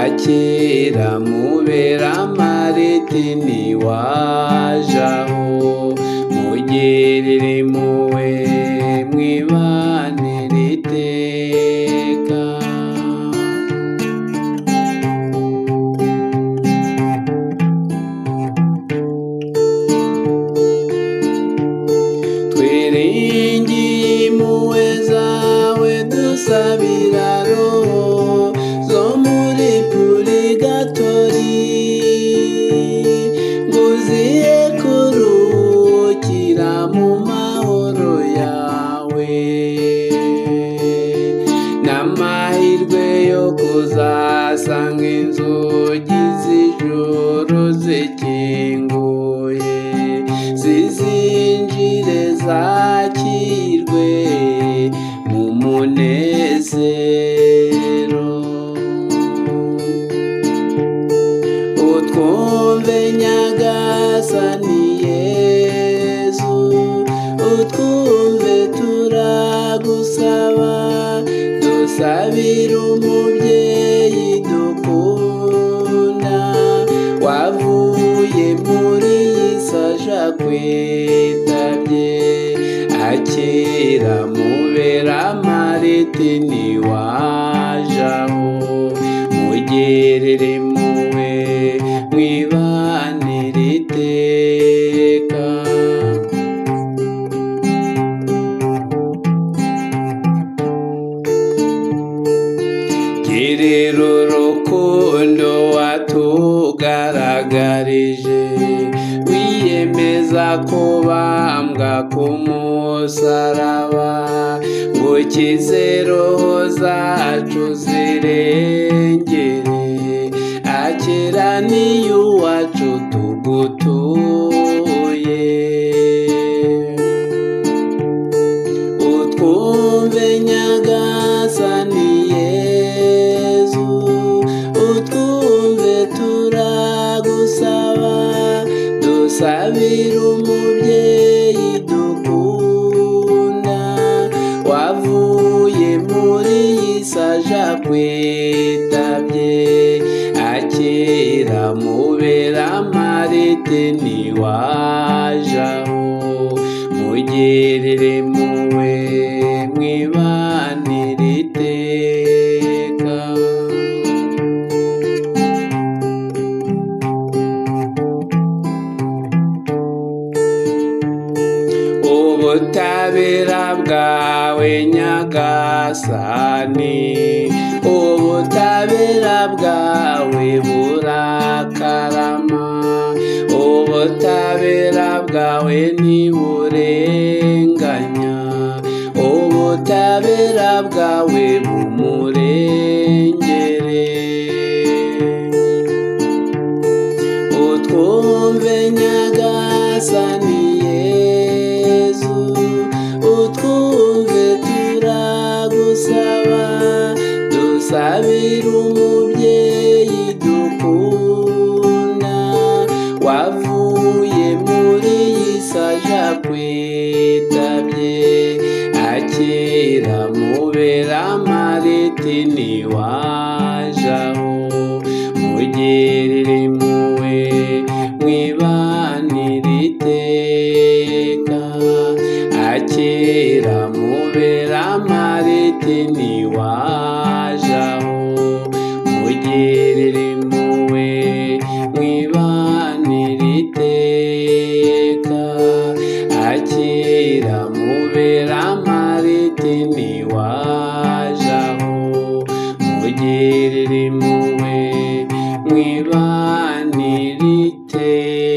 akira mubera marite ntiwajaho mugirire impuhwe mwibanire iteka twiringiye impuhwe zawe dusabira roho zo muri purigatori ngo uzihe kuruhukira mu mahoro yawe n'amahirwe yo kuzasanga inzugi z'ijuru zikinguye zizinjire zakirwe mu munezero utwumve nyagasani Yezu utwumve turagusaba dusabira umubyeyi dukunda wavuye muri iyi saja kwitabye akira mubera marite ntiwajaho mugirire impuhwe mwibanire iteka girira urukundo watugaragarije wiyemeza kubambwa ku musaraba ngo ukize roho zacu zirengere akira niy'uwacu tugutuye utwumve nyagasani Yezu utwumve turagusaba dusabira umubyeyi dukunda wavuye muri iyi saja kwitabye akira mubera marite ntiwajaho mugirire impuhwe mwibanire iteka ubutabera bwawe nyagasani ubutabera bwawe burakarama ubutabera bwawe ntiburenganya ubutabera bwawe bumurengere utwumve nyagasani Yezu utwumve turagusaba dusabira umubyeyi dukunda wavuye muri iyi saja kwitabye akira mubera marite ntiwajaho mugirire impuhwe mwibanire iteka akira mubera marite ntiwajaho mugirire impuhwe mwibanire iteka akira mubera marite ntiwajaho mugirire impuhwe mwibanire iteka